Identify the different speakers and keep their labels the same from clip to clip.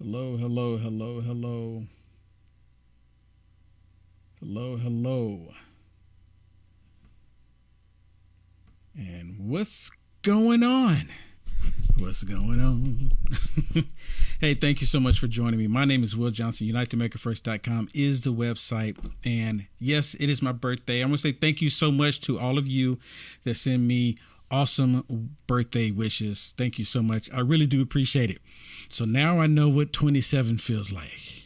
Speaker 1: Hello, hello, hello, hello. Hello, hello. And what's going on? What's going on? Hey, thank you so much for joining me. My name is Will Johnson. UniteAmericaFirst.com is the website. And yes, it is my birthday. I'm going to say thank you so much to all of you that send me awesome birthday wishes. Thank you so much. I really do appreciate it. So now I know what 27 feels like.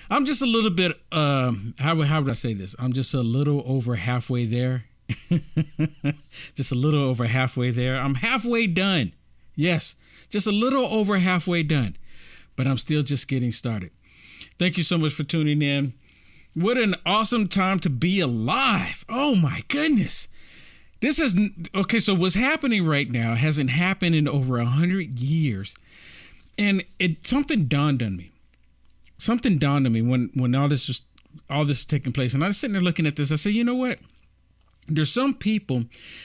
Speaker 1: I'm just a little bit, how would I say this? I'm just a little over halfway there. Just a little over halfway there. I'm halfway done. Yes, just a little over halfway done, but I'm still just getting started. Thank you so much for tuning in. What an awesome time to be alive. Oh my goodness. This is okay. So what's happening right now hasn't happened in over 100 years. And something dawned on me. Something dawned on me when all this is taking place. And I was sitting there looking at this. I said, you know what? There's some people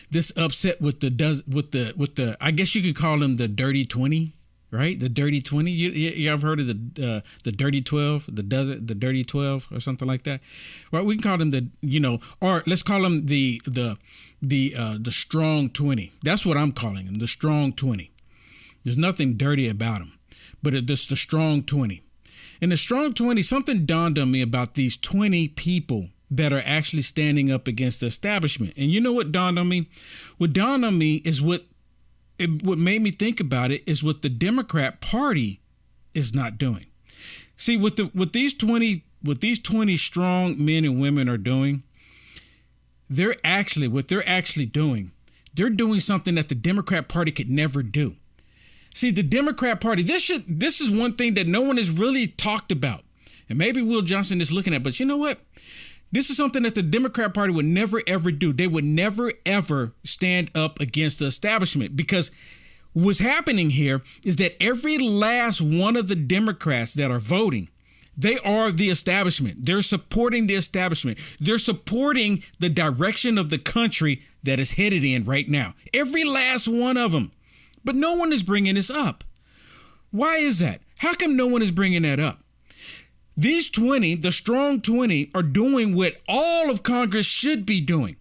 Speaker 1: that's upset with the I guess you could call them the dirty 20, right? The dirty 20. You have heard of the dirty 12, the dirty 12 or something like that. Right? We can call them or let's call them the strong 20. That's what I'm calling them, the strong 20. There's nothing dirty about them, but it's the strong 20. And the strong 20, something dawned on me about these 20 people that are actually standing up against the establishment. And you know what dawned on me? What dawned on me is what made me think about it is what the Democrat Party is not doing. See, what these 20 strong men and women are doing, they're doing something that the Democrat Party could never do. See, the Democrat Party, this is one thing that no one has really talked about. And maybe Will Johnson is looking at, but you know what? This is something that the Democrat Party would never, ever do. They would never, ever stand up against the establishment, because what's happening here is that every last one of the Democrats that are voting, they are the establishment. They're supporting the establishment. They're supporting the direction of the country that is headed in right now. Every last one of them. But no one is bringing this up. Why is that? How come no one is bringing that up? These 20, the strong 20, are doing what all of Congress should be doing.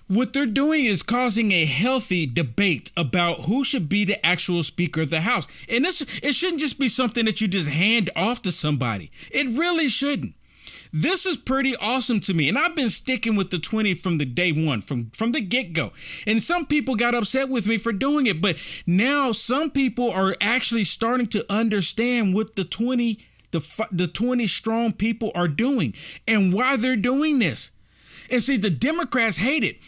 Speaker 1: What they're doing is causing a healthy debate about who should be the actual Speaker of the House. And it shouldn't just be something that you just hand off to somebody. It really shouldn't. This is pretty awesome to me. And I've been sticking with the 20 from the day one, from the get-go. And some people got upset with me for doing it. But now some people are actually starting to understand what the 20 strong people are doing and why they're doing this. And see, the Democrats hate it.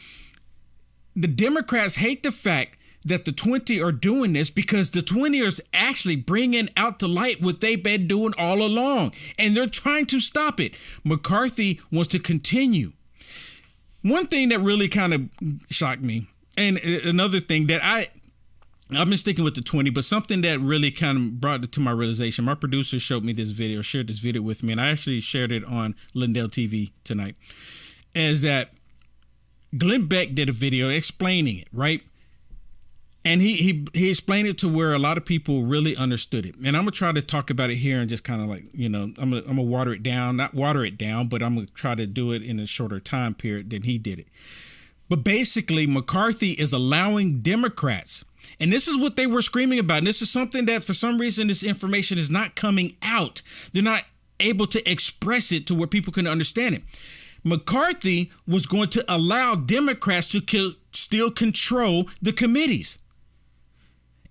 Speaker 1: The Democrats hate the fact that the 20 are doing this, because the 20 are actually bringing out to light what they've been doing all along, and they're trying to stop it. McCarthy wants to continue. One thing that really kind of shocked me, and another thing that I've been sticking with the 20, but something that really kind of brought it to my realization. My producer shared this video with me, and I actually shared it on Lindell TV tonight, is that Glenn Beck did a video explaining it, right? And he explained it to where a lot of people really understood it. And I'm going to try to talk about it here and just kind of like, I'm going to water it down, not water it down, but I'm going to try to do it in a shorter time period than he did it. But basically, McCarthy is allowing Democrats, and this is what they were screaming about. And this is something that for some reason this information is not coming out. They're not able to express it to where people can understand it. McCarthy was going to allow Democrats to still control the committees.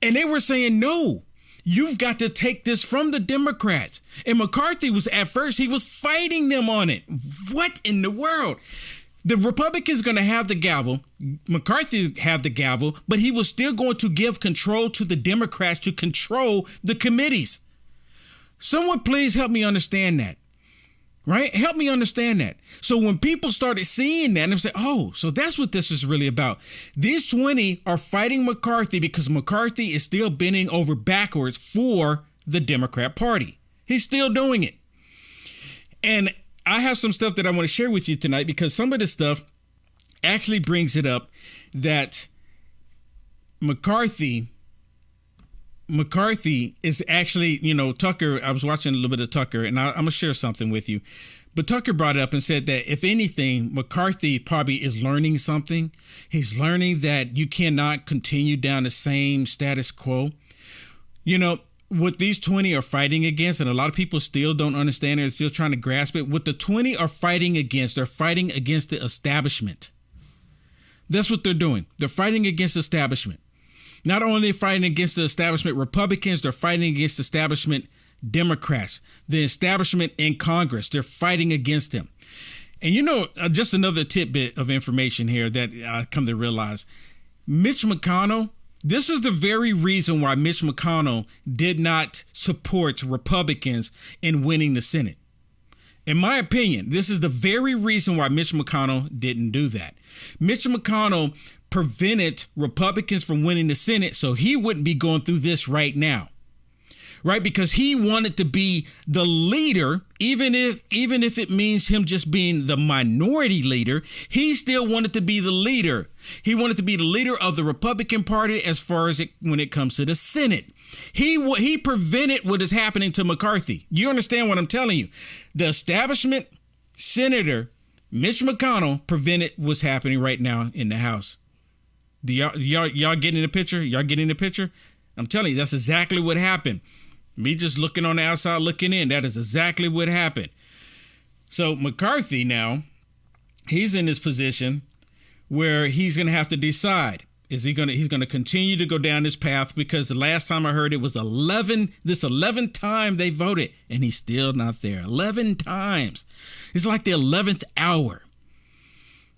Speaker 1: And they were saying, no, you've got to take this from the Democrats. And McCarthy at first fighting them on it. What in the world? The Republicans going to have the gavel. McCarthy had the gavel, but he was still going to give control to the Democrats to control the committees. Someone please help me understand that. Right? Help me understand that. So when people started seeing that, and say, oh, so that's what this is really about. These 20 are fighting McCarthy because McCarthy is still bending over backwards for the Democrat Party. He's still doing it. And I have some stuff that I want to share with you tonight, because some of this stuff actually brings it up that McCarthy McCarthy is actually, Tucker, I was watching a little bit of Tucker, and I'm going to share something with you. But Tucker brought it up and said that if anything, McCarthy probably is learning something. He's learning that you cannot continue down the same status quo. What these 20 are fighting against, and a lot of people still don't understand it, are still trying to grasp it. What the 20 are fighting against, they're fighting against the establishment. That's what they're doing. They're fighting against the establishment. Not only are they fighting against the establishment Republicans, they're fighting against the establishment Democrats, the establishment in Congress. They're fighting against them. And just another tidbit of information here that I come to realize, Mitch McConnell, this is the very reason why Mitch McConnell did not support Republicans in winning the Senate. In my opinion, this is the very reason why Mitch McConnell didn't do that. Mitch McConnell prevented Republicans from winning the Senate so he wouldn't be going through this right now. Right? Because he wanted to be the leader, even if it means him just being the minority leader, he still wanted to be the leader. He wanted to be the leader of the Republican Party as far as when it comes to the Senate. He prevented what is happening to McCarthy. You understand what I'm telling you? The establishment Senator Mitch McConnell prevented what's happening right now in the House. Y'all getting the picture? Y'all getting the picture? I'm telling you, that's exactly what happened. Me just looking on the outside, looking in. That is exactly what happened. So McCarthy now, he's in this position where he's going to have to decide. He's going to continue to go down this path because the last time I heard it was 11th time they voted and he's still not there. 11 times. It's like the 11th hour.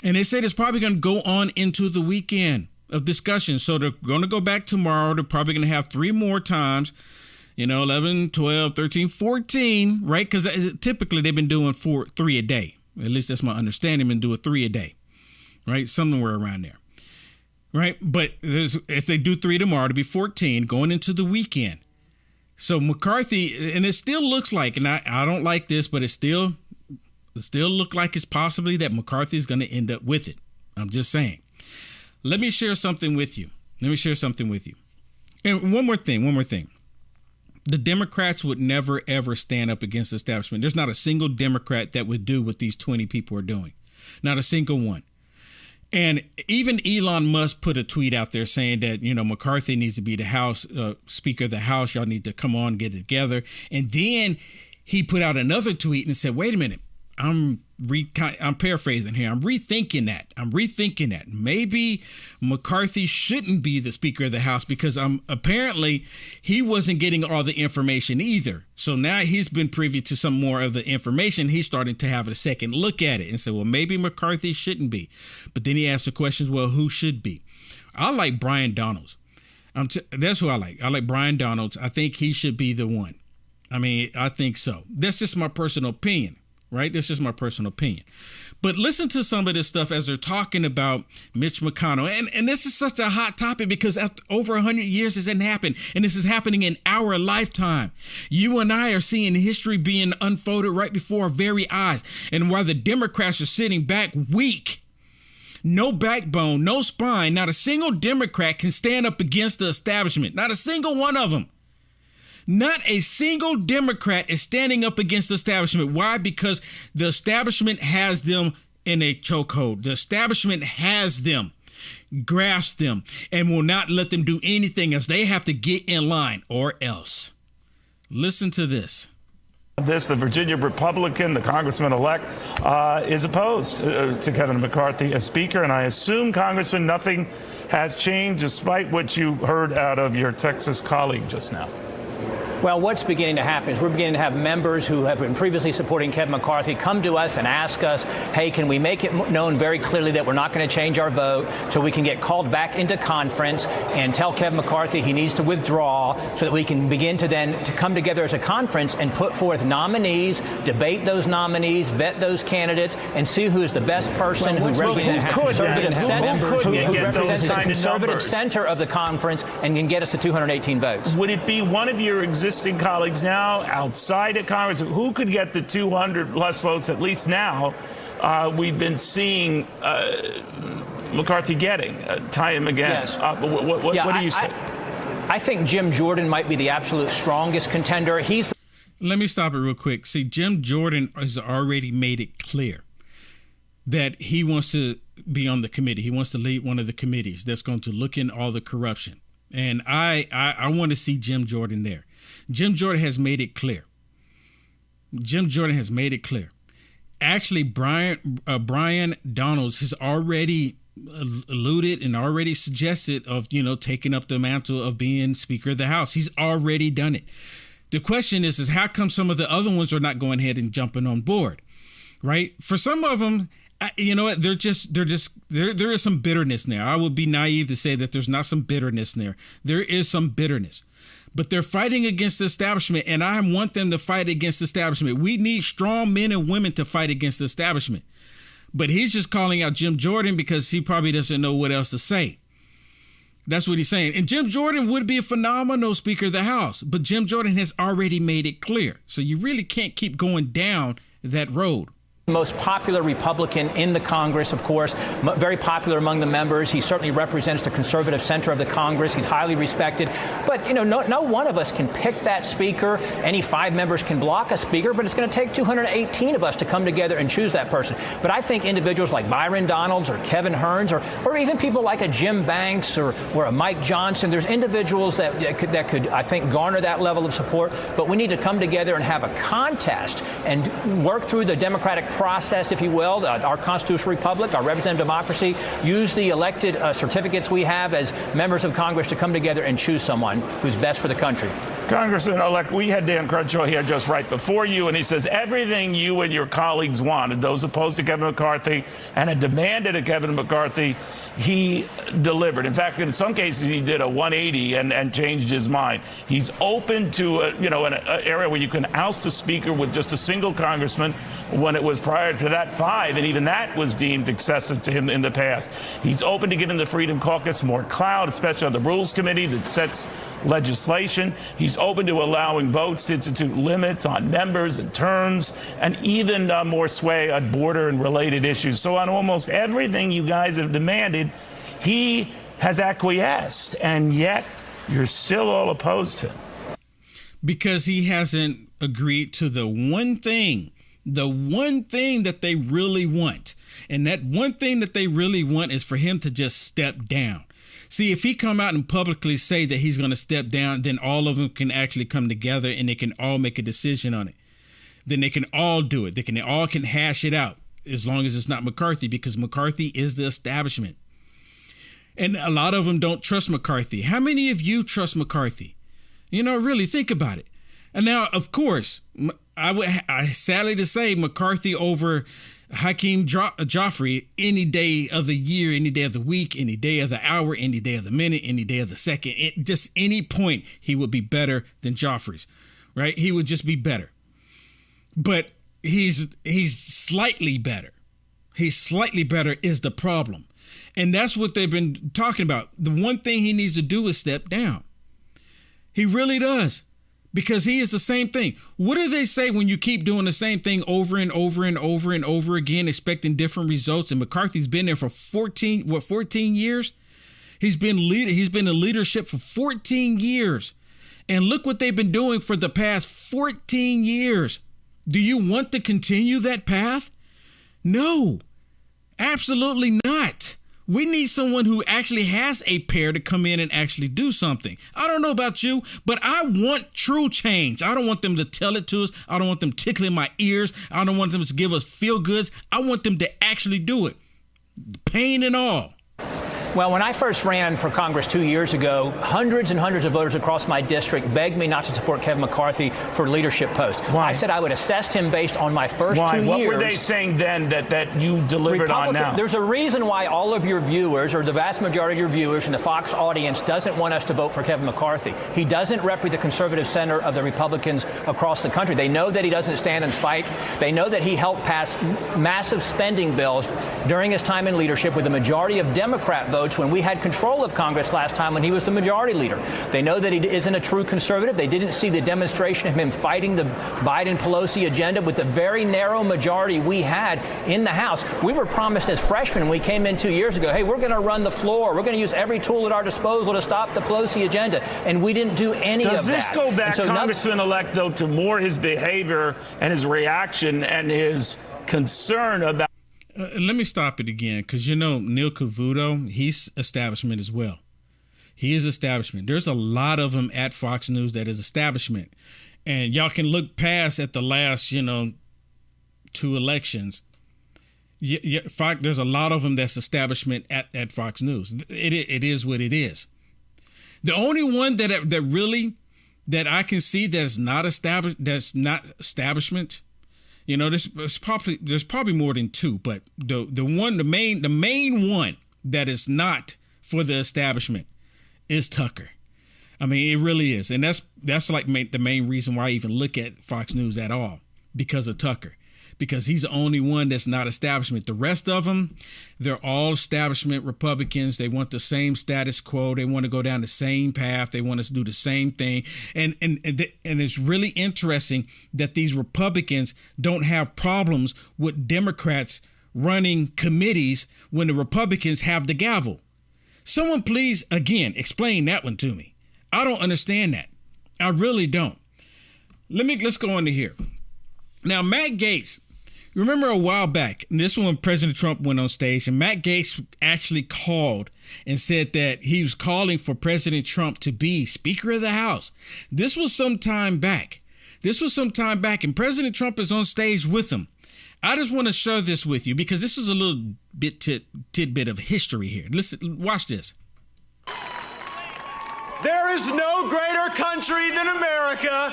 Speaker 1: And they said it's probably going to go on into the weekend of discussion. So they're going to go back tomorrow. They're probably going to have 3 more times. 11, 12, 13, 14, right? Because typically they've been doing 3 a day. At least that's my understanding. Been doing 3 a day, right? Somewhere around there, right? But if they do 3 tomorrow, it'll be 14 going into the weekend. So McCarthy, and it still looks like, and I don't like this, but it still look like it's possibly that McCarthy is going to end up with it. I'm just saying. Let me share something with you. And one more thing. The Democrats would never, ever stand up against the establishment. There's not a single Democrat that would do what these 20 people are doing. Not a single one. And even Elon Musk put a tweet out there saying that, McCarthy needs to be the House Speaker of the House. Y'all need to come on, get it together. And then he put out another tweet and said, wait a minute. I'm paraphrasing here. I'm rethinking that. Maybe McCarthy shouldn't be the Speaker of the House because apparently he wasn't getting all the information either. So now he's been privy to some more of the information. He's starting to have a second look at it and say, well, maybe McCarthy shouldn't be. But then he asked the questions, well, who should be? I like Brian Donalds. That's who I like. I like Brian Donalds. I think he should be the one. I think so. That's just my personal opinion. Right? That's just my personal opinion. But listen to some of this stuff as they're talking about Mitch McConnell. And this is such a hot topic because after over 100 years this hasn't happened. And this is happening in our lifetime. You and I are seeing history being unfolded right before our very eyes. And while the Democrats are sitting back weak, no backbone, no spine, not a single Democrat can stand up against the establishment. Not a single one of them. Not a single Democrat is standing up against the establishment. Why? Because the establishment has them in a chokehold. The establishment has them, grasp them, and will not let them do anything else. They have to get in line or else. Listen to this.
Speaker 2: The Virginia Republican, the congressman-elect, is opposed to Kevin McCarthy as Speaker. And I assume, Congressman, nothing has changed despite what you heard out of your Texas colleague just now.
Speaker 3: Well, what's beginning to happen is we're beginning to have members who have been previously supporting Kevin McCarthy come to us and ask us, hey, can we make it known very clearly that we're not going to change our vote so we can get called back into conference and tell Kevin McCarthy he needs to withdraw so that we can begin to then to come together as a conference and put forth nominees, debate those nominees, vet those candidates, and see who is the best person who represents the conservative center of the conference and can get us to 218 votes.
Speaker 2: Would it be one of your existing colleagues now outside of Congress who could get the 200 plus votes, at least now, we've been seeing McCarthy getting time again? Yes. What do you say?
Speaker 3: I think Jim Jordan might be the absolute strongest contender.
Speaker 1: Let me stop it real quick. See, Jim Jordan has already made it clear that he wants to be on the committee. He wants to lead one of the committees that's going to look in all the corruption. And I want to see Jim Jordan there. Jim Jordan has made it clear. Actually, Brian Donalds has already alluded and already suggested of, taking up the mantle of being Speaker of the House. He's already done it. The question is how come some of the other ones are not going ahead and jumping on board, right? For some of them, there is some bitterness there. I would be naive to say that there's not some bitterness there. There is some bitterness, but they're fighting against the establishment, and I want them to fight against the establishment. We need strong men and women to fight against the establishment. But he's just calling out Jim Jordan because he probably doesn't know what else to say. That's what he's saying. And Jim Jordan would be a phenomenal Speaker of the House, but Jim Jordan has already made it clear. So you really can't keep going down that road.
Speaker 3: Most popular Republican in the Congress, of course, very popular among the members. He certainly represents the conservative center of the Congress. He's highly respected. But, no one of us can pick that speaker. Any 5 members can block a speaker, but it's going to take 218 of us to come together and choose that person. But I think individuals like Byron Donalds or Kevin Hearns or even people like a Jim Banks or a Mike Johnson, there's individuals that could, I think, garner that level of support. But we need to come together and have a contest and work through the Democratic process, if you will, our constitutional republic, our representative democracy, use the elected certificates we have as members of Congress to come together and choose someone who's best for the country.
Speaker 2: Congressman-elect, we had Dan Crenshaw here just right before you, and he says everything you and your colleagues wanted, those opposed to Kevin McCarthy and had demanded of Kevin McCarthy, he delivered. In fact, in some cases, he did a 180 and changed his mind. He's open to, an area where you can oust a speaker with just a single congressman when it was prior to that 5, and even that was deemed excessive to him in the past. He's open to giving the Freedom Caucus more clout, especially on the Rules Committee that sets legislation. He's open to allowing votes to institute limits on members and terms, and even more sway on border and related issues. So on almost everything you guys have demanded, he has acquiesced, and yet you're still all opposed to him.
Speaker 1: Because he hasn't agreed to the one thing that they really want. And that one thing that they really want is for him to just step down. See, if he come out and publicly say that he's going to step down, then all of them can actually come together and they can all make a decision on it. Then they can all do it. They can hash it out as long as it's not McCarthy, because McCarthy is the establishment. And a lot of them don't trust McCarthy. How many of you trust McCarthy? Really think about it. And now, of course, I sadly to say McCarthy over Hakeem Joffrey any day of the year, any day of the week, any day of the hour, any day of the minute, any day of the second. Just any point, he would be better than Joffrey's, right? He would just be better. But he's slightly better. He's slightly better is the problem. And that's what they've been talking about. The one thing he needs to do is step down. He really does. Because he is the same thing. What do they say when you keep doing the same thing over and over and over and over again, expecting different results? And McCarthy's been there for 14 years? He's been in leadership for 14 years. And look what they've been doing for the past 14 years. Do you want to continue that path? No, absolutely not. We need someone who actually has a pair to come in and actually do something. I don't know about you, but I want true change. I don't want them to tell it to us. I don't want them tickling my ears. I don't want them to give us feel goods. I want them to actually do it. Pain and all.
Speaker 3: Well, when I first ran for Congress 2 years ago, hundreds and hundreds of voters across my district begged me not to support Kevin McCarthy for a leadership post. Why? I said I would assess him based on my first 2 years.
Speaker 2: What were they saying then that you delivered on now?
Speaker 3: There's a reason why all of your viewers, or the vast majority of your viewers in the Fox audience, doesn't want us to vote for Kevin McCarthy. He doesn't represent the conservative center of the Republicans across the country. They know that he doesn't stand and fight. They know that he helped pass massive spending bills during his time in leadership with the majority of Democrat votes votes when we had control of Congress last time when he was the majority leader. They know that he isn't a true conservative. They didn't see the demonstration of him fighting the Biden-Pelosi agenda with the very narrow majority we had in the House. We were promised as freshmen when we came in 2 years ago, hey, we're going to run the floor. We're going to use every tool at our disposal to stop the Pelosi agenda. And we didn't do any of that.
Speaker 2: Does this go back, Congressman-elect, though, to more his behavior and his reaction and his concern about...
Speaker 1: Let me stop it again, because, Neil Cavuto, he's establishment as well. He is establishment. There's a lot of them at Fox News that is establishment. And y'all can look past at the last, 2 elections. There's a lot of them that's establishment at Fox News. It is what it is. The only one that I can see that's not establishment, there's probably more than 2, but the main one that is not for the establishment is Tucker. I mean, it really is. And that's like the main reason why I even look at Fox News at all, because of Tucker, because he's the only one that's not establishment. The rest of them, they're all establishment Republicans. They want the same status quo. They want to go down the same path. They want us to do the same thing. And it's really interesting that these Republicans don't have problems with Democrats running committees when the Republicans have the gavel. Someone please, again, explain that one to me. I don't understand that. I really don't. Let's go on to here. Now, Matt Gaetz, remember a while back, and this one, President Trump went on stage, and Matt Gaetz actually called and said that he was calling for President Trump to be Speaker of the House. This was some time back. And President Trump is on stage with him. I just want to share this with you because this is a little bit tidbit of history here. Listen, watch this.
Speaker 4: There is no greater country than America.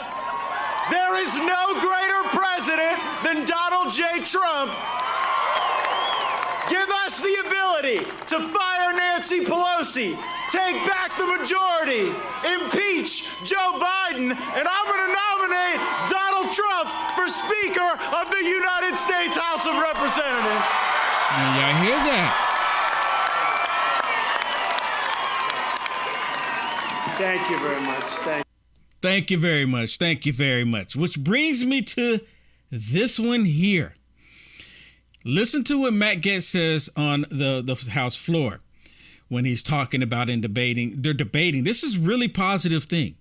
Speaker 4: There is no greater president than Donald J. Trump. Give us the ability to fire Nancy Pelosi, take back the majority, impeach Joe Biden, and I'm going to nominate Donald Trump for Speaker of the United States House of Representatives.
Speaker 1: Y'all hear that?
Speaker 4: Thank you very much.
Speaker 1: Thank you very much. Thank you very much. Which brings me to this one here. Listen to what Matt Gaetz says on the House floor when he's talking about and debating. They're debating. This is really positive thing.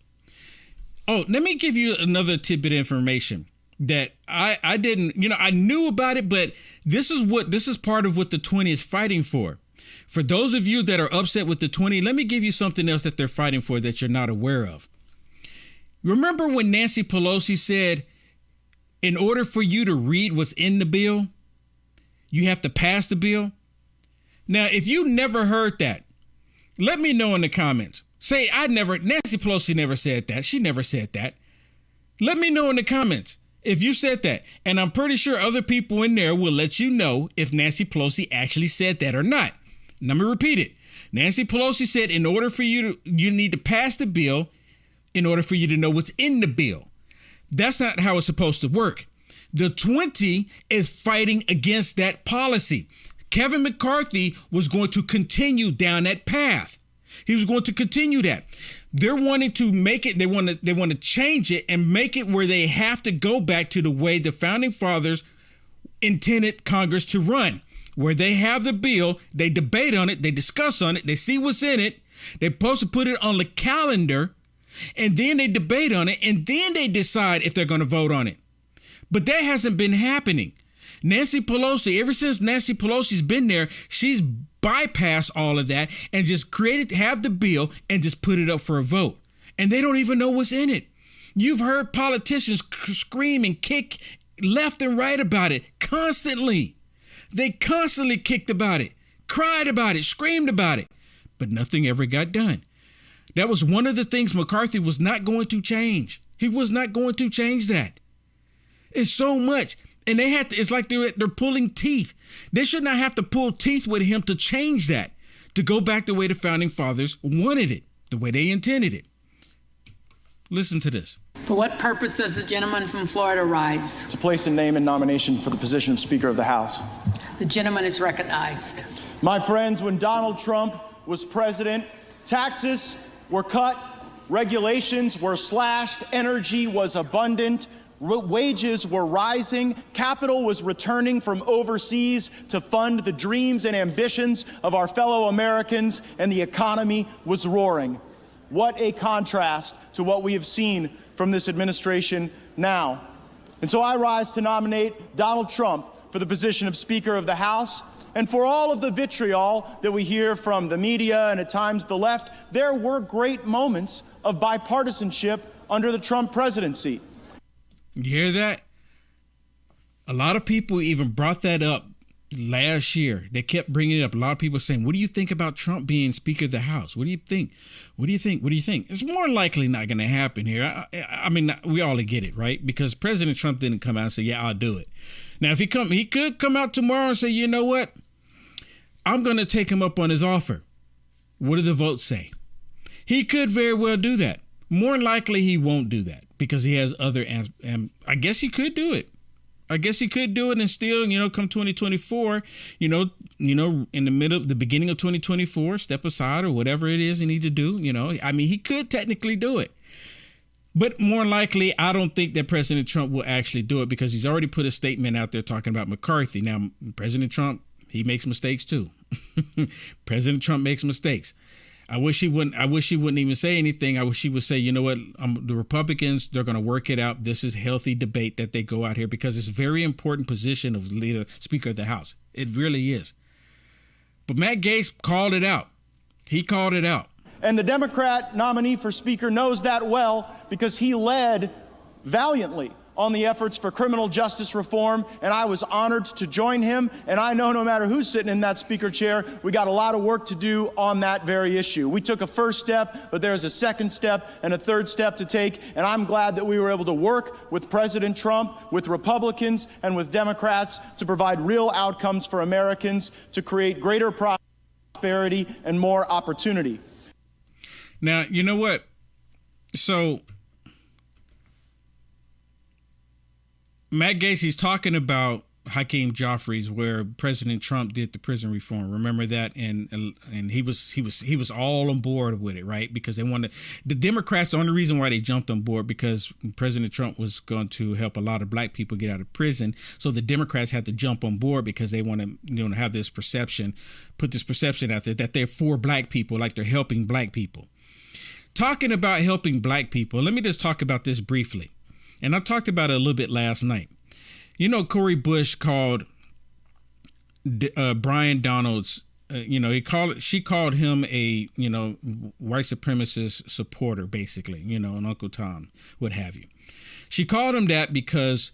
Speaker 1: Oh, let me give you another tidbit of information that I didn't, I knew about it, but this is part of what the 20 is fighting for. For those of you that are upset with the 20, let me give you something else that they're fighting for that you're not aware of. Remember when Nancy Pelosi said, in order for you to read what's in the bill, you have to pass the bill? Now, if you never heard that, let me know in the comments. Say, Nancy Pelosi never said that. She never said that. Let me know in the comments if you said that. And I'm pretty sure other people in there will let you know if Nancy Pelosi actually said that or not. Let me repeat it. Nancy Pelosi said, in order for you need to pass the bill in order for you to know what's in the bill. That's not how it's supposed to work. The 20 is fighting against that policy. Kevin McCarthy was going to continue down that path. He was going to continue that. They're wanting to make it, they want to change it and make it where they have to go back to the way the founding fathers intended Congress to run, where they have the bill, they debate on it, they discuss on it, they see what's in it, they're supposed to put it on the calendar, and then they debate on it, and then they decide if they're going to vote on it. But that hasn't been happening. Nancy Pelosi, ever since Nancy Pelosi's been there, she's bypassed all of that and just have the bill and just put it up for a vote. And they don't even know what's in it. You've heard politicians scream and kick left and right about it constantly. They constantly kicked about it, cried about it, screamed about it, but nothing ever got done. That was one of the things McCarthy was not going to change. He was not going to change that. It's so much. And it's like they're pulling teeth. They should not have to pull teeth with him to change that, to go back the way the founding fathers wanted it, the way they intended it. Listen to this.
Speaker 5: For what purpose does the gentleman from Florida rise?
Speaker 6: To place a name in nomination for the position of Speaker of the House.
Speaker 5: The gentleman is recognized.
Speaker 6: My friends, when Donald Trump was president, taxes were cut, regulations were slashed, energy was abundant, wages were rising, capital was returning from overseas to fund the dreams and ambitions of our fellow Americans, and the economy was roaring. What a contrast to what we have seen from this administration now. And so I rise to nominate Donald Trump for the position of Speaker of the House. And for all of the vitriol that we hear from the media and at times the left, there were great moments of bipartisanship under the Trump presidency.
Speaker 1: You hear that? A lot of people even brought that up last year. They kept bringing it up. A lot of people saying, what do you think about Trump being Speaker of the House? What do you think? What do you think? What do you think? It's more likely not going to happen here. I mean, we all get it, right? Because President Trump didn't come out and say, yeah, I'll do it. Now, if he could come out tomorrow and say, you know what? I'm going to take him up on his offer. What do the votes say? He could very well do that. More likely he won't do that because he has other, and I guess he could do it. I guess he could do it and still, come 2024, in the beginning of 2024, step aside or whatever it is he need to do. I mean, he could technically do it. But more likely, I don't think that President Trump will actually do it because he's already put a statement out there talking about McCarthy. Now, President Trump, he makes mistakes too. President Trump makes mistakes. I wish he wouldn't even say anything. I wish he would say, you know what, the Republicans, they're going to work it out. This is healthy debate that they go out here because it's a very important position of Speaker of the House. It really is. But Matt Gaetz called it out. He called it out.
Speaker 6: And the Democrat nominee for Speaker knows that well because he led valiantly on the efforts for criminal justice reform, and I was honored to join him. And I know no matter who's sitting in that Speaker chair, we got a lot of work to do on that very issue. We took a first step, but there's a second step and a third step to take, and I'm glad that we were able to work with President Trump, with Republicans, and with Democrats to provide real outcomes for Americans, to create greater prosperity and more opportunity.
Speaker 1: Now, you know what? So Matt Gaetz, he's talking about Hakeem Jeffries, where President Trump did the prison reform. Remember that? And he was all on board with it, right? Because they wanted the Democrats. The only reason why they jumped on board because President Trump was going to help a lot of black people get out of prison. So the Democrats had to jump on board because they want to, have this perception, put this perception out there that they're for black people, like they're helping black people. Talking about helping black people, let me just talk about this briefly. And I talked about it a little bit last night. Cori Bush called Brian Donalds, she called him a, white supremacist supporter, basically, an Uncle Tom, what have you. She called him that because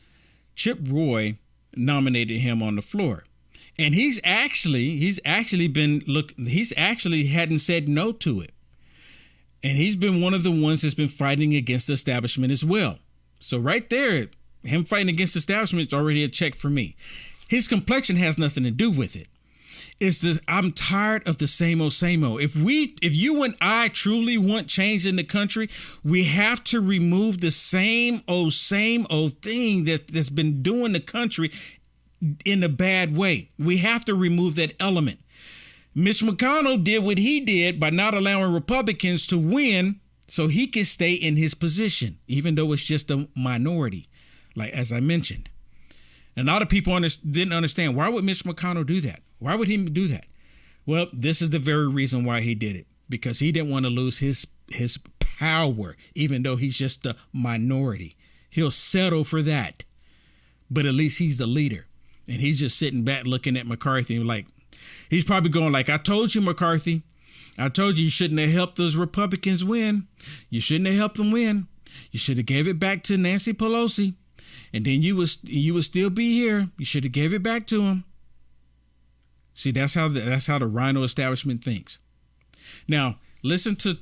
Speaker 1: Chip Roy nominated him on the floor. And he's actually hadn't said no to it. And he's been one of the ones that's been fighting against the establishment as well. So right there, him fighting against the establishment is already a check for me. His complexion has nothing to do with it. It's I'm tired of the same old, same old. If you and I truly want change in the country, we have to remove the same old thing that's been doing the country in a bad way. We have to remove that element. Mitch McConnell did what he did by not allowing Republicans to win so he can stay in his position, even though it's just a minority, like as I mentioned. A lot of people didn't understand, why would Mitch McConnell do that? Why would he do that? Well, this is the very reason why he did it, because he didn't want to lose his power, even though he's just a minority. He'll settle for that, but at least he's the leader. And he's just sitting back looking at McCarthy like, he's probably going like, I told you, McCarthy. I told you shouldn't have helped those Republicans win. You shouldn't have helped them win. You should have gave it back to Nancy Pelosi, and then you would still be here. You should have gave it back to him. See, that's how the rhino establishment thinks. Now, listen to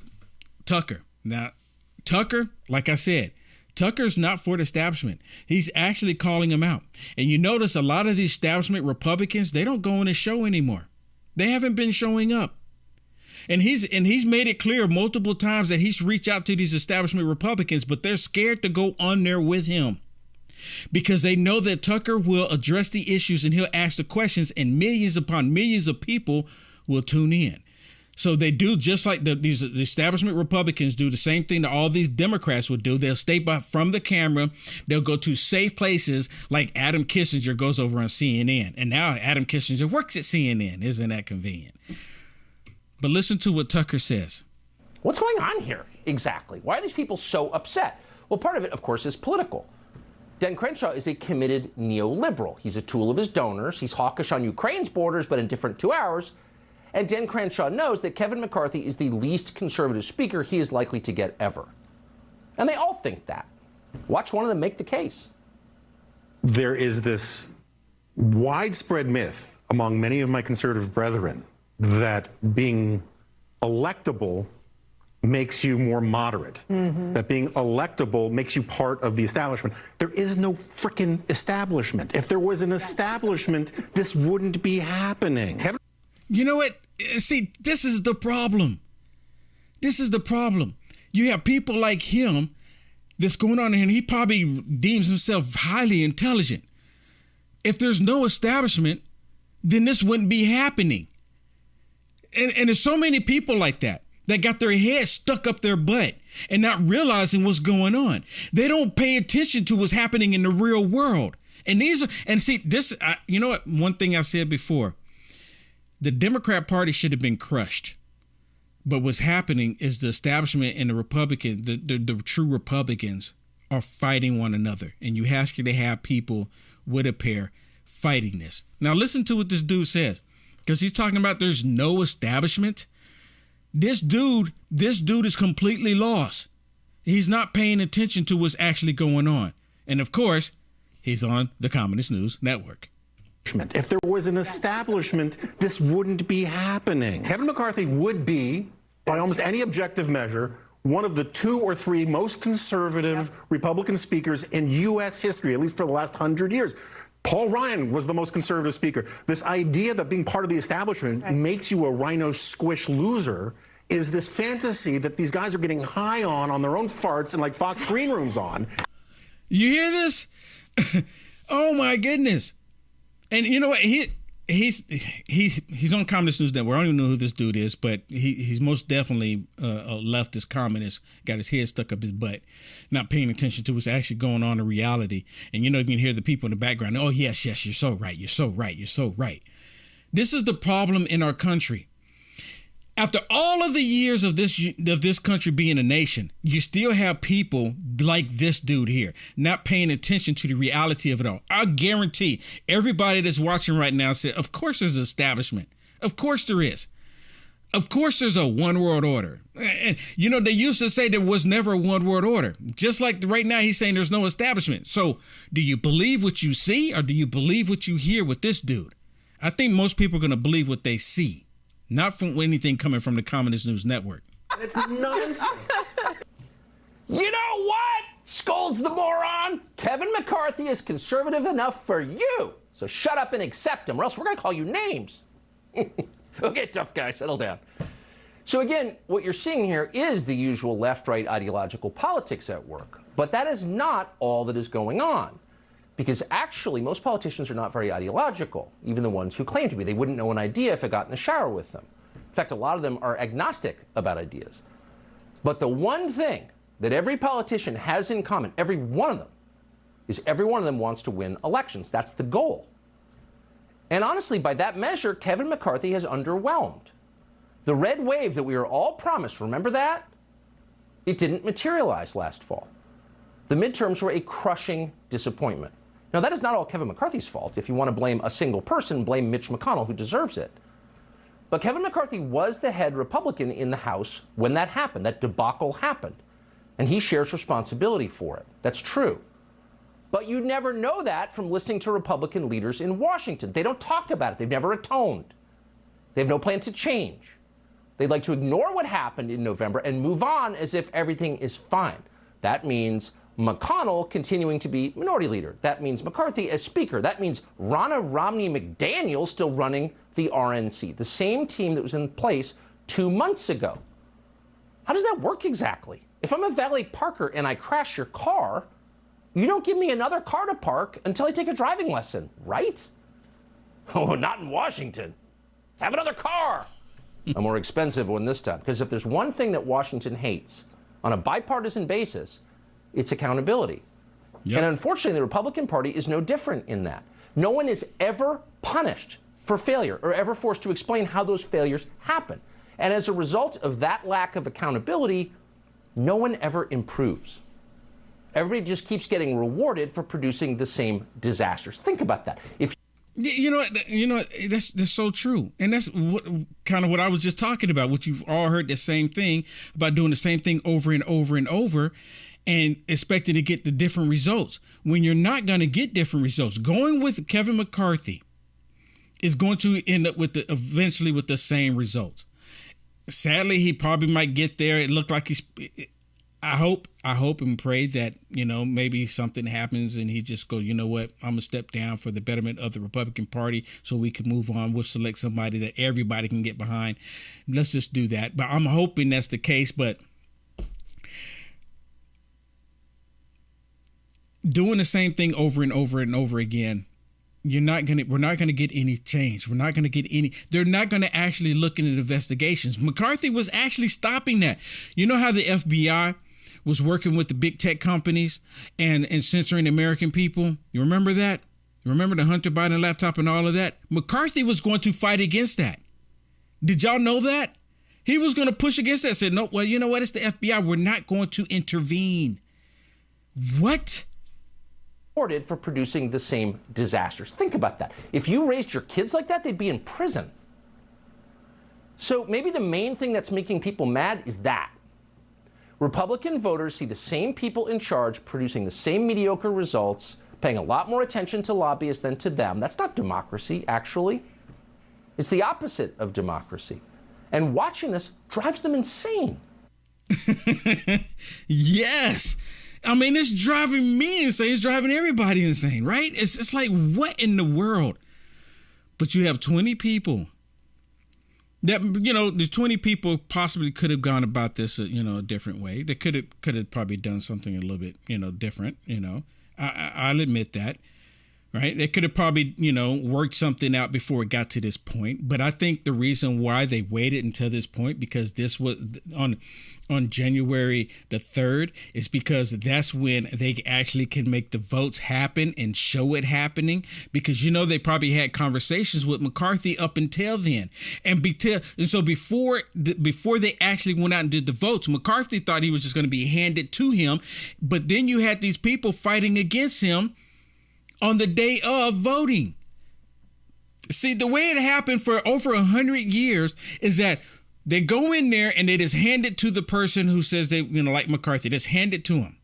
Speaker 1: Tucker. Now, Tucker, like I said, Tucker's not for the establishment. He's actually calling them out. And you notice a lot of the establishment Republicans, they don't go on his show anymore. They haven't been showing up. And he's made it clear multiple times that he's reached out to these establishment Republicans, but they're scared to go on there with him because they know that Tucker will address the issues and he'll ask the questions, and millions upon millions of people will tune in. So they do just like the establishment Republicans do the same thing that all these Democrats would do. They'll stay from the camera. They'll go to safe places like Adam Kissinger goes over on CNN. And now Adam Kissinger works at CNN. Isn't that convenient? But listen to what Tucker says.
Speaker 7: What's going on here exactly? Why are these people so upset? Well, part of it, of course, is political. Dan Crenshaw is a committed neoliberal. He's a tool of his donors. He's hawkish on Ukraine's borders, but indifferent to ours. And Dan Crenshaw knows that Kevin McCarthy is the least conservative speaker he is likely to get ever. And they all think that. Watch one of them make the case.
Speaker 8: There is this widespread myth among many of my conservative brethren that being electable makes you more moderate, that being electable makes you part of the establishment. There is no frickin' establishment. If there was an establishment, this wouldn't be happening.
Speaker 1: You know what? See, this is the problem. This is the problem. You have people like him that's going on here, and he probably deems himself highly intelligent. If there's no establishment, then this wouldn't be happening. And there's so many people like that got their head stuck up their butt and not realizing what's going on. They don't pay attention to what's happening in the real world. And see, this, you know what? One thing I said before, the Democrat Party should have been crushed. But what's happening is the establishment and the Republican, the true Republicans are fighting one another. And you have to have people with a pair fighting this. Now, listen to what this dude says, because he's talking about there's no establishment. This dude is completely lost. He's not paying attention to what's actually going on. And of course, he's on the Communist News Network.
Speaker 8: If there was an establishment, this wouldn't be happening. Kevin McCarthy would be, by almost any objective measure, one of the 2 or 3 most conservative Republican speakers in U.S. history, at least for the last 100 years. Paul Ryan was the most conservative speaker. This idea that being part of the establishment makes you a rhino squish loser is this fantasy that these guys are getting high on their own farts and like Fox green rooms on.
Speaker 1: You hear this? Oh my goodness. And you know what? He's on Communist News Network. I don't even know who this dude is, but he's most definitely a leftist communist. Got his head stuck up his butt, not paying attention to what's actually going on in reality. And you know, you can hear the people in the background. Oh yes, you're so right. You're so right. You're so right. This is the problem in our country. After all of the years of this country being a nation, you still have people like this dude here, not paying attention to the reality of it all. I guarantee everybody that's watching right now said, of course there's an establishment. Of course there is. Of course there's a one world order. And, you know, they used to say there was never a one world order. Just like right now he's saying there's no establishment. So do you believe what you see or do you believe what you hear with this dude? I think most people are going to believe what they see. Not from anything coming from the Communist News Network.
Speaker 8: It's nonsense.
Speaker 7: You know what? Scolds the moron. Kevin McCarthy is conservative enough for you. So shut up and accept him, or else we're going to call you names. Okay, tough guy, settle down. So again, what you're seeing here is the usual left-right ideological politics at work. But that is not all that is going on. Because actually, most politicians are not very ideological, even the ones who claim to be. They wouldn't know an idea if it got in the shower with them. In fact, a lot of them are agnostic about ideas. But the one thing that every politician has in common, every one of them, is every one of them wants to win elections. That's the goal. And honestly, by that measure, Kevin McCarthy has underwhelmed. The red wave that we were all promised, remember that? It didn't materialize last fall. The midterms were a crushing disappointment. Now, that is not all Kevin McCarthy's fault. If you want to blame a single person, blame Mitch McConnell, who deserves it. But Kevin McCarthy was the head Republican in the House when that happened, that debacle happened. And he shares responsibility for it. That's true. But you never know that from listening to Republican leaders in Washington. They don't talk about it. They've never atoned. They have no plan to change. They'd like to ignore what happened in November and move on as if everything is fine. That means McConnell continuing to be minority leader. That means McCarthy as speaker. That means Ronna Romney McDaniel still running the RNC, the same team that was in place 2 months ago. How does that work exactly? If I'm a valet parker and I crash your car, you don't give me another car to park until I take a driving lesson, right? Oh, not in Washington. Have another car. A more expensive one this time. Because if there's one thing that Washington hates on a bipartisan basis, it's accountability.
Speaker 1: Yep.
Speaker 7: And unfortunately, the Republican Party is no different in that. No one is ever punished for failure or ever forced to explain how those failures happen. And as a result of that lack of accountability, no one ever improves. Everybody just keeps getting rewarded for producing the same disasters. Think about that.
Speaker 1: That's so true. And that's kind of what I was just talking about, what you've all heard the same thing about doing the same thing over and over and over and expecting to get the different results when you're not going to get different results. Going with Kevin McCarthy is going to end up eventually with the same results. Sadly, he probably might get there. It looked like I hope and pray that, maybe something happens and he just go, you know what, I'm going to step down for the betterment of the Republican Party so we can move on. We'll select somebody that everybody can get behind. Let's just do that. But I'm hoping that's the case. But doing the same thing over and over and over again, we're not going to get any change. We're not going to get any. They're not going to actually look into investigations. McCarthy was actually stopping that. You know how the FBI was working with the big tech companies and censoring American people? You remember that? You remember the Hunter Biden laptop and all of that? McCarthy was going to fight against that. Did y'all know that? He was going to push against that. Said, no, well, you know what? It's the FBI. We're not going to intervene. What?
Speaker 7: For producing the same disasters. Think about that. If you raised your kids like that, they'd be in prison. So maybe the main thing that's making people mad is that Republican voters see the same people in charge producing the same mediocre results, paying a lot more attention to lobbyists than to them. That's not democracy, actually. It's the opposite of democracy. And watching this drives them insane.
Speaker 1: Yes. I mean, it's driving me insane. It's driving everybody insane, right? It's like, what in the world? But you have 20 people that, the 20 people possibly could have gone about this, a different way. They could have probably done something a little bit, different, I'll admit that, right? They could have probably, worked something out before it got to this point. But I think the reason why they waited until this point, because this was on January the 3rd, is because that's when they actually can make the votes happen and show it happening. Because, they probably had conversations with McCarthy up until then. And so before they actually went out and did the votes, McCarthy thought he was just going to be handed to him. But then you had these people fighting against him on the day of voting. See, the way it happened for over 100 years is that they go in there and they just hand it to the person who says they, like McCarthy, just hand it to him.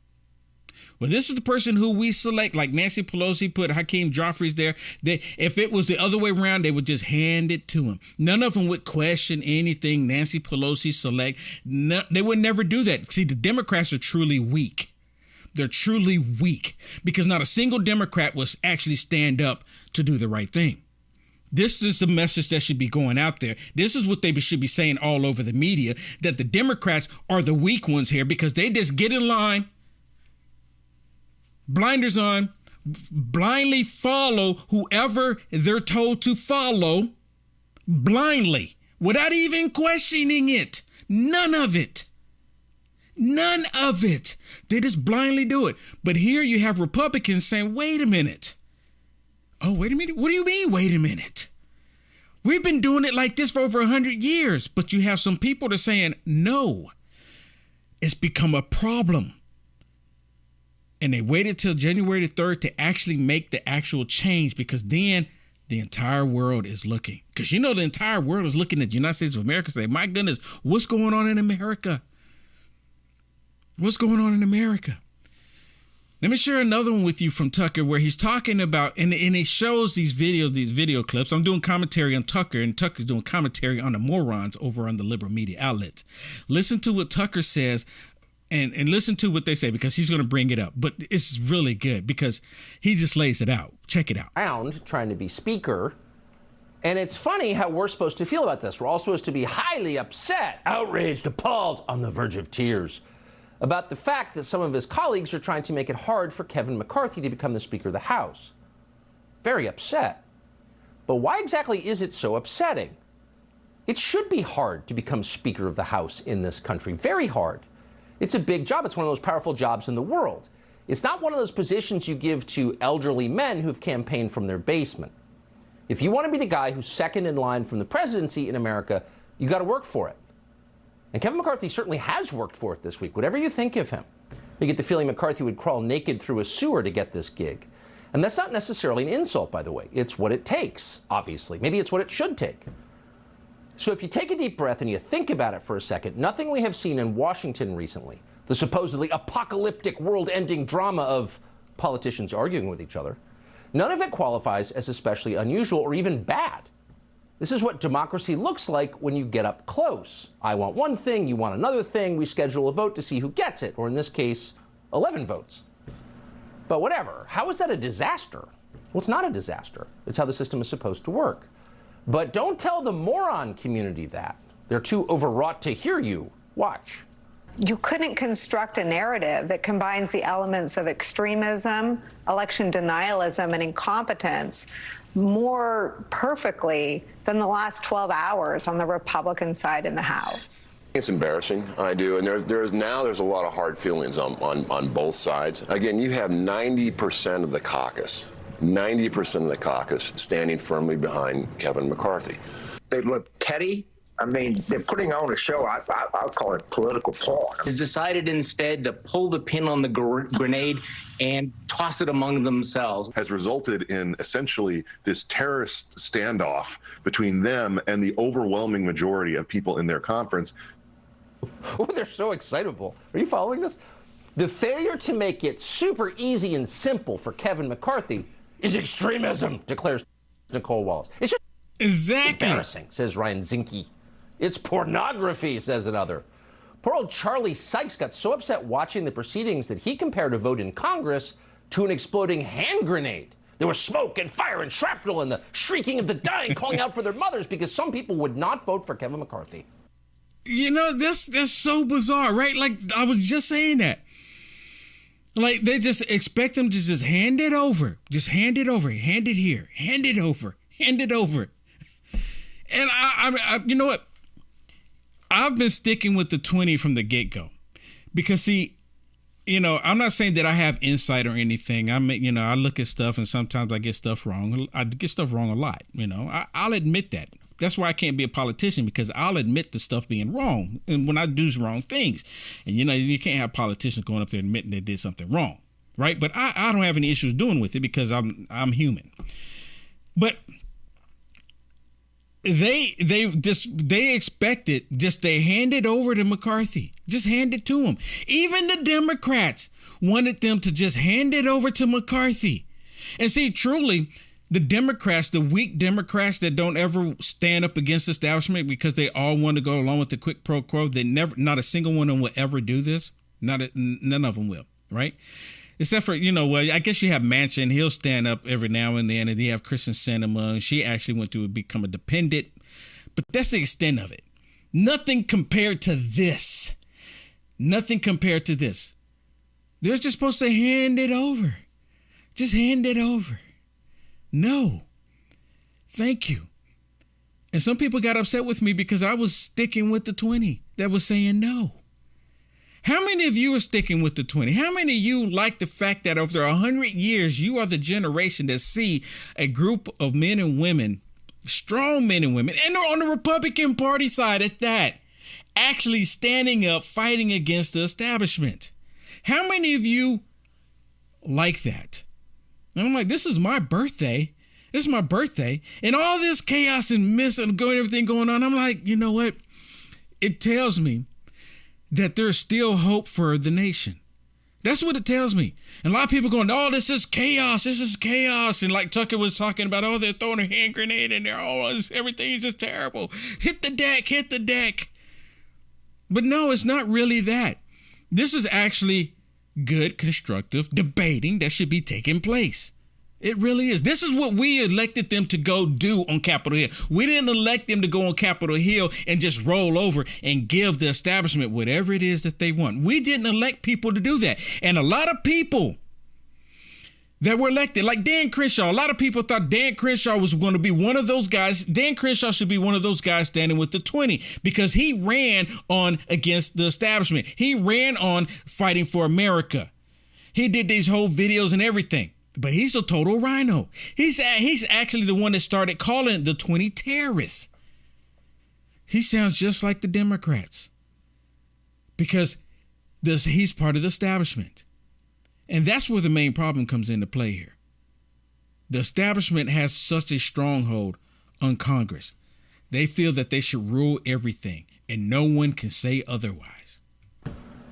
Speaker 1: Well, this is the person who we select, like Nancy Pelosi put Hakeem Joffrey's there. If it was the other way around, they would just hand it to him. None of them would question anything Nancy Pelosi select. No, they would never do that. See, the Democrats are truly weak. They're truly weak because not a single Democrat will actually stand up to do the right thing. This is the message that should be going out there. This is what they should be saying all over the media, that the Democrats are the weak ones here because they just get in line, blinders on, blindly follow whoever they're told to follow blindly without even questioning it. None of it. None of it. They just blindly do it. But here you have Republicans saying, wait a minute. Oh, wait a minute. What do you mean, wait a minute? We've been doing it like this for over 100 years. But you have some people that are saying, no, it's become a problem. And they waited till January the 3rd to actually make the actual change, because then the entire world is looking. Because the entire world is looking at the United States of America and say, my goodness, what's going on in America? What's going on in America? Let me share another one with you from Tucker where he's talking about, and it shows these video clips. I'm doing commentary on Tucker, and Tucker's doing commentary on the morons over on the liberal media outlets. Listen to what Tucker says and listen to what they say, because he's going to bring it up. But it's really good because he just lays it out. Check it out.
Speaker 7: Trying to be speaker. And it's funny how we're supposed to feel about this. We're all supposed to be highly upset, outraged, appalled, on the verge of tears about the fact that some of his colleagues are trying to make it hard for Kevin McCarthy to become the Speaker of the House. Very upset. But why exactly is it so upsetting? It should be hard to become Speaker of the House in this country. Very hard. It's a big job. It's one of those powerful jobs in the world. It's not one of those positions you give to elderly men who've campaigned from their basement. If you want to be the guy who's second in line from the presidency in America, you got to work for it. And Kevin McCarthy certainly has worked for it this week, whatever you think of him. You get the feeling McCarthy would crawl naked through a sewer to get this gig. And that's not necessarily an insult, by the way. It's what it takes, obviously. Maybe it's what it should take. So if you take a deep breath and you think about it for a second, nothing we have seen in Washington recently, the supposedly apocalyptic world-ending drama of politicians arguing with each other, none of it qualifies as especially unusual or even bad. This is what democracy looks like when you get up close. I want one thing, you want another thing, we schedule a vote to see who gets it, or in this case, 11 votes. But whatever, how is that a disaster? Well, it's not a disaster. It's how the system is supposed to work. But don't tell the moron community that. They're too overwrought to hear you. Watch.
Speaker 9: You couldn't construct a narrative that combines the elements of extremism, election denialism, and incompetence more perfectly than the last 12 hours on the Republican side in the House.
Speaker 10: It's embarrassing, I do, and there's a lot of hard feelings on both sides. Again, you have 90% of the caucus, 90% of the caucus standing firmly behind Kevin McCarthy.
Speaker 11: They look petty. I mean, they're putting on a show. I'll call it political porn.
Speaker 12: Has decided instead to pull the pin on the grenade and toss it among themselves.
Speaker 13: Has resulted in essentially this terrorist standoff between them and the overwhelming majority of people in their conference.
Speaker 7: Oh, they're so excitable. Are you following this? The failure to make it super easy and simple for Kevin McCarthy is extremism, declares Nicole Wallace. It's just
Speaker 1: exactly
Speaker 7: embarrassing, says Ryan Zinke. It's pornography, says another. Poor old Charlie Sykes got so upset watching the proceedings that he compared a vote in Congress to an exploding hand grenade. There was smoke and fire and shrapnel and the shrieking of the dying calling out for their mothers because some people would not vote for Kevin McCarthy.
Speaker 1: You know, that's so bizarre, right? Like, I was just saying that. Like, they just expect him to just hand it over. Just hand it over. Hand it here. Hand it over. Hand it over. And I you know what? I've been sticking with the 20 from the get-go. Because, see, you know, I'm not saying that I have insight or anything. I look at stuff and sometimes I get stuff wrong. I get stuff wrong a lot, you know. I'll admit that. That's why I can't be a politician, because I'll admit the stuff being wrong and when I do wrong things. And, you know, you can't have politicians going up there admitting they did something wrong, right? But I don't have any issues doing with it because I'm human. But they expect it, they hand it over to McCarthy. Just hand it to him. Even the Democrats wanted them to just hand it over to McCarthy. And see, truly, the Democrats, the weak Democrats that don't ever stand up against the establishment because they all want to go along with the quid pro quo, not a single one of them will ever do this. None of them will, right? Except for, you know, well, I guess you have Manchin. He'll stand up every now and then. And you have Kristen Sinema. And she actually went to become a dependent. But that's the extent of it. Nothing compared to this. Nothing compared to this. They're just supposed to hand it over. Just hand it over. No. Thank you. And some people got upset with me because I was sticking with the 20 that was saying no. How many of you are sticking with the 20? How many of you like the fact that after 100 years, you are the generation that see a group of men and women, strong men and women, and on the Republican Party side at that, actually standing up, fighting against the establishment? How many of you like that? And I'm like, this is my birthday. This is my birthday. And all this chaos and everything going on. I'm like, you know what? It tells me that there's still hope for the nation. That's what it tells me. And a lot of people going, oh, this is chaos. This is chaos. And like Tucker was talking about, oh, they're throwing a hand grenade in there. Oh, everything is just terrible. Hit the deck, hit the deck. But no, it's not really that. This is actually good, constructive debating that should be taking place. It really is. This is what we elected them to go do on Capitol Hill. We didn't elect them to go on Capitol Hill and just roll over and give the establishment whatever it is that they want. We didn't elect people to do that. And a lot of people that were elected, like Dan Crenshaw. A lot of people thought Dan Crenshaw was going to be one of those guys. Dan Crenshaw should be one of those guys standing with the 20 because he ran on against the establishment. He ran on fighting for America. He did these whole videos and everything, but he's a total rhino. He's actually the one that started calling the 20 terrorists. He sounds just like the Democrats because he's part of the establishment. And that's where the main problem comes into play here. The establishment has such a stronghold on Congress. They feel that they should rule everything, and no one can say otherwise.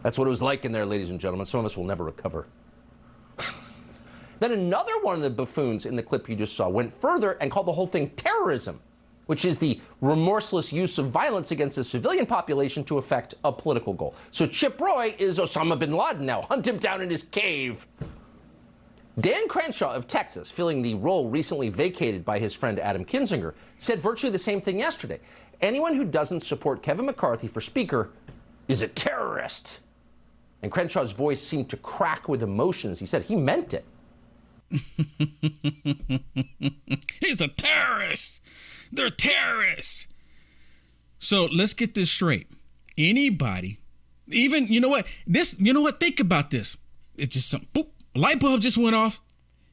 Speaker 7: That's what it was like in there, ladies and gentlemen. Some of us will never recover. Then another one of the buffoons in the clip you just saw went further and called the whole thing terrorism, which is the remorseless use of violence against the civilian population to effect a political goal. So Chip Roy is Osama bin Laden now. Hunt him down in his cave. Dan Crenshaw of Texas, filling the role recently vacated by his friend Adam Kinzinger, said virtually the same thing yesterday. Anyone who doesn't support Kevin McCarthy for Speaker is a terrorist. And Crenshaw's voice seemed to crack with emotion as he said he meant it.
Speaker 1: He's a terrorist. They're terrorists. So let's get this straight. Anybody, even, you know what? Think about this. It's just something, boop, a light bulb just went off.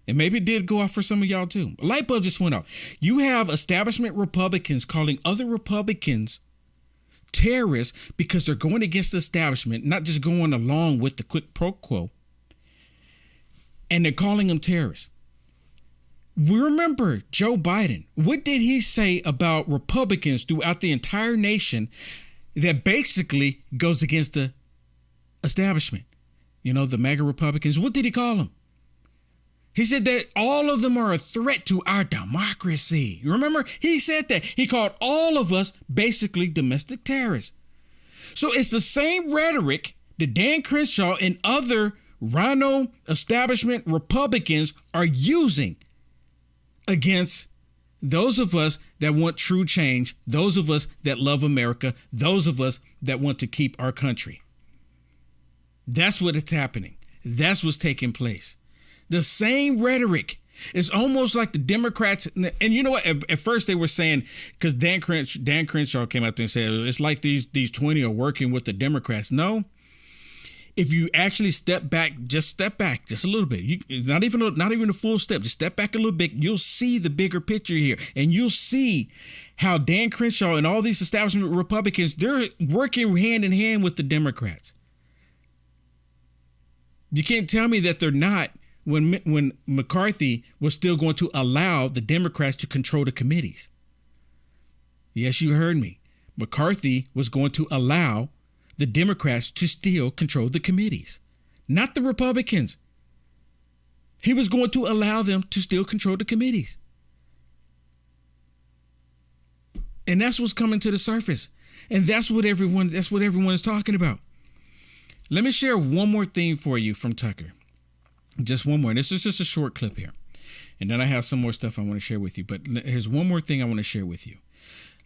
Speaker 1: And maybe it did go off for some of y'all too. A light bulb just went off. You have establishment Republicans calling other Republicans terrorists because they're going against the establishment, not just going along with the quid pro quo. And they're calling them terrorists. We remember Joe Biden. What did he say about Republicans throughout the entire nation that basically goes against the establishment? You know, the MAGA Republicans. What did he call them? He said that all of them are a threat to our democracy. You remember? He said that. He called all of us basically domestic terrorists. So it's the same rhetoric that Dan Crenshaw and other rhino establishment Republicans are using against those of us that want true change, those of us that love America, those of us that want to keep our country. That's what is happening. That's what's taking place. The same rhetoric. It's almost like the Democrats. And you know what? At first they were saying, because Dan Crenshaw came out there and said, it's like these 20 are working with the Democrats. No. If you actually step back just a little bit, not even a full step, just step back a little bit, you'll see the bigger picture here. And you'll see how Dan Crenshaw and all these establishment Republicans, they're working hand in hand with the Democrats. You can't tell me that they're not when McCarthy was still going to allow the Democrats to control the committees. Yes, you heard me. McCarthy was going to allow the Democrats to still control the committees, not the Republicans. He was going to allow them to still control the committees. And that's what's coming to the surface. And that's what everyone is talking about. Let me share one more thing for you from Tucker. Just one more. And this is just a short clip here. And then I have some more stuff I want to share with you. But here's one more thing I want to share with you.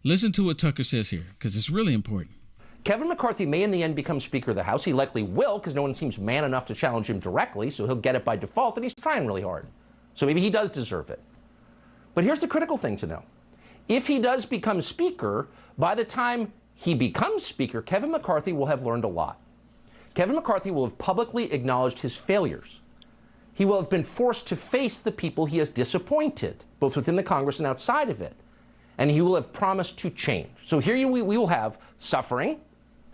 Speaker 1: Listen to what Tucker says here, because it's really important.
Speaker 7: Kevin McCarthy may in the end become Speaker of the House. He likely will, because no one seems man enough to challenge him directly, so he'll get it by default, and he's trying really hard. So maybe he does deserve it. But here's the critical thing to know. If he does become Speaker, by the time he becomes Speaker, Kevin McCarthy will have learned a lot. Kevin McCarthy will have publicly acknowledged his failures. He will have been forced to face the people he has disappointed, both within the Congress and outside of it. And he will have promised to change. So here we will have suffering,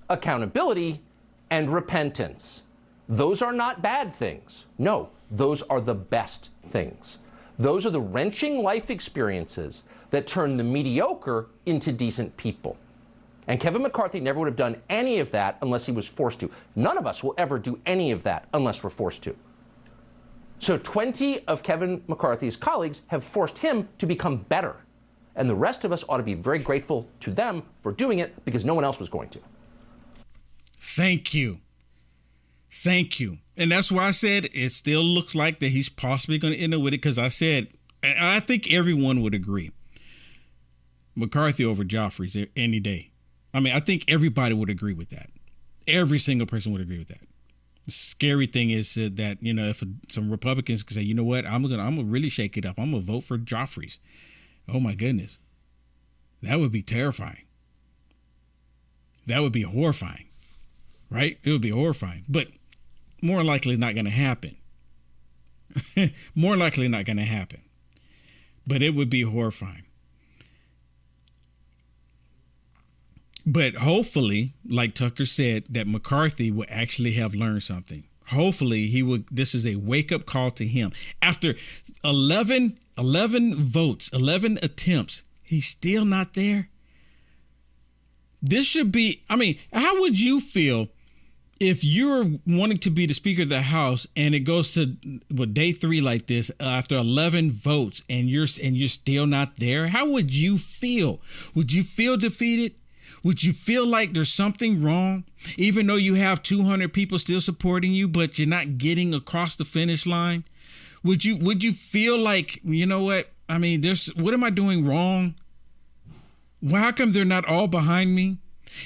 Speaker 7: accountability, and repentance. Those are not bad things. No, those are the best things. Those are the wrenching life experiences that turn the mediocre into decent people. And Kevin McCarthy never would have done any of that unless he was forced to. None of us will ever do any of that unless we're forced to. So 20 of Kevin McCarthy's colleagues have forced him to become better. And the rest of us ought to be very grateful to them for doing it because no one else was going to.
Speaker 1: Thank you. Thank you. And that's why I said it still looks like that he's possibly going to end up with it, because I said, and I think everyone would agree, McCarthy over Joffrey's any day. I mean, I think everybody would agree with that. Every single person would agree with that. The scary thing is that, you know, if some Republicans can say, you know what, I'm gonna really shake it up. I'm gonna vote for Joffrey's. Oh my goodness, that would be terrifying. That would be horrifying, right? It would be horrifying, but more likely not going to happen. More likely not going to happen, but it would be horrifying. But hopefully, like Tucker said, that McCarthy will actually have learned something. Hopefully he would. This is a wake up call to him. After 11 votes, 11 attempts, he's still not there. This should be, I mean, how would you feel if you're wanting to be the Speaker of the House and it goes to day 3 like this after 11 votes and you're still not there? How would you feel? Would you feel defeated? Would you feel like there's something wrong, even though you have 200 people still supporting you, but you're not getting across the finish line? Would you feel like, you know what? I mean, what am I doing wrong? Well, how come they're not all behind me?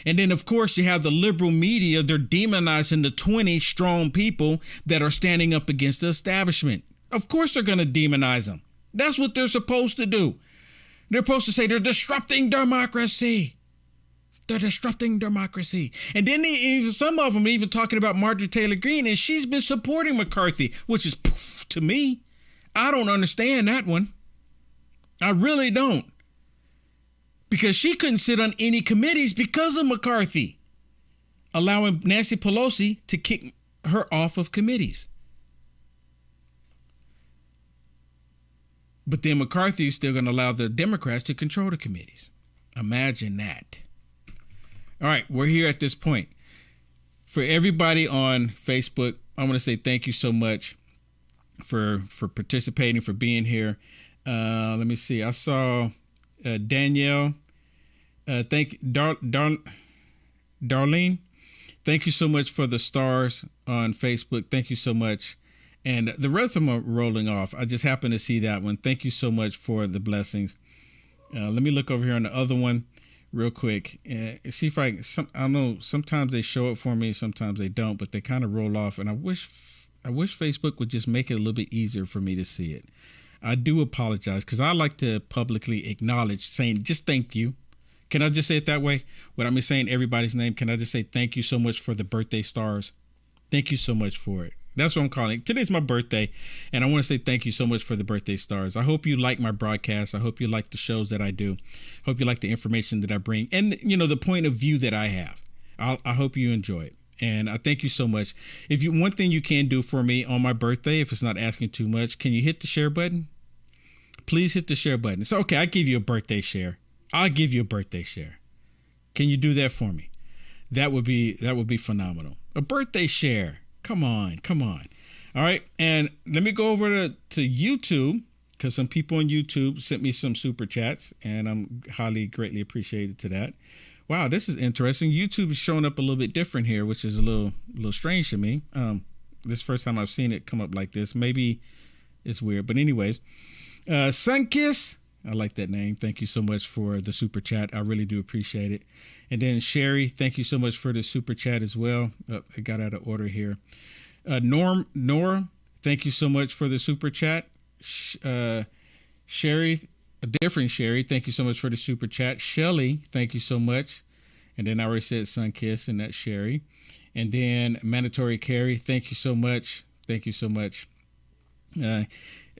Speaker 1: And then, of course, you have the liberal media. They're demonizing the 20 strong people that are standing up against the establishment. Of course, they're going to demonize them. That's what they're supposed to do. They're supposed to say they're disrupting democracy. They're disrupting democracy. And then some of them even talking about Marjorie Taylor Greene, and she's been supporting McCarthy, which is, to me, I don't understand that one. I really don't. Because she couldn't sit on any committees because of McCarthy, allowing Nancy Pelosi to kick her off of committees. But then McCarthy is still going to allow the Democrats to control the committees. Imagine that. All right, we're here at this point. For everybody on Facebook, I want to say thank you so much for participating, for being here. Let me see. I saw Danielle. Darlene, thank you so much for the stars on Facebook. Thank you so much. And the rest of them are rolling off. I just happened to see that one. Thank you so much for the blessings. Let me look over here on the other one real quick. See if I don't know. Sometimes they show it for me. Sometimes they don't, but they kind of roll off. And I wish Facebook would just make it a little bit easier for me to see it. I do apologize because I like to publicly acknowledge saying just thank you. Can I just say it that way? Without me saying everybody's name, can I just say thank you so much for the birthday stars? Thank you so much for it. That's what I'm calling it. Today's my birthday, and I want to say thank you so much for the birthday stars. I hope you like my broadcast. I hope you like the shows that I do. I hope you like the information that I bring and, you know, the point of view that I have. I hope you enjoy it. And I thank you so much. One thing you can do for me on my birthday, if it's not asking too much, can you hit the share button? Please hit the share button. So, okay, I'll give you a birthday share. I'll give you a birthday share. Can you do that for me? That would be phenomenal. A birthday share. Come on. All right. And let me go over to YouTube because some people on YouTube sent me some super chats and I'm highly greatly appreciated to that. Wow, this is interesting. YouTube is showing up a little bit different here, which is a little strange to me. This is the first time I've seen it come up like this. Maybe it's weird. But anyways, Sunkiss. I like that name. Thank you so much for the super chat. I really do appreciate it. And then Sherry, thank you so much for the super chat as well. It got out of order here. Nora, thank you so much for the super chat. Sherry, a different Sherry, thank you so much for the super chat. Shelly, thank you so much. And then I already said Sunkiss, and that's Sherry. And then Mandatory Carry, thank you so much. Thank you so much.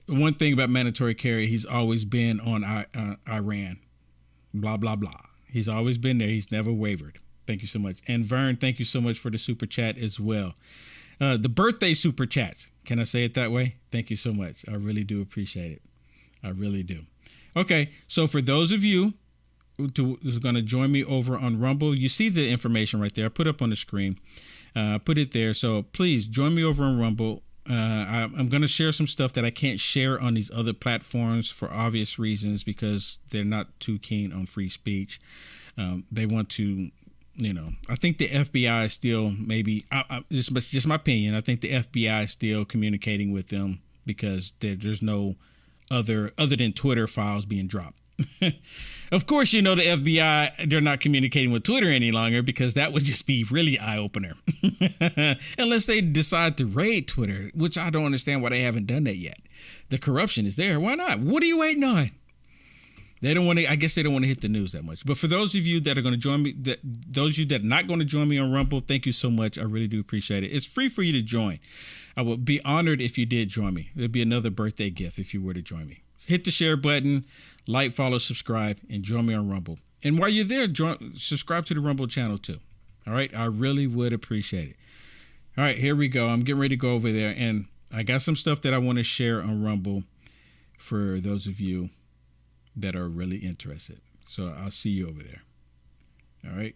Speaker 1: One thing about Mandatory Carry, he's always been on Iran. Blah, blah, blah. He's always been there. He's never wavered. Thank you so much. And Vern, thank you so much for the super chat as well. The birthday super chats. Can I say it that way? Thank you so much. I really do appreciate it. I really do. Okay. So for those of you who's going to join me over on Rumble, you see the information right there. I put up on the screen. Put it there. So please join me over on Rumble. I'm going to share some stuff that I can't share on these other platforms for obvious reasons because they're not too keen on free speech. They want to, I think the FBI is still maybe, this is just my opinion. I think the FBI is still communicating with them because there's no other than Twitter files being dropped. Of course, the FBI, they're not communicating with Twitter any longer because that would just be really eye-opener. Unless they decide to raid Twitter, which I don't understand why they haven't done that yet. The corruption is there. Why not? What are you waiting on? They don't want to. I guess they don't want to hit the news that much. But for those of you that are going to join me, those of you that are not going to join me on Rumble, thank you so much. I really do appreciate it. It's free for you to join. I would be honored if you did join me. It'd be another birthday gift if you were to join me. Hit the share button, like, follow, subscribe, and join me on Rumble. And while you're there, subscribe to the Rumble channel too. All right, I really would appreciate it. All right, here we go. I'm getting ready to go over there, and I got some stuff that I want to share on Rumble for those of you that are really interested. So I'll see you over there. All right.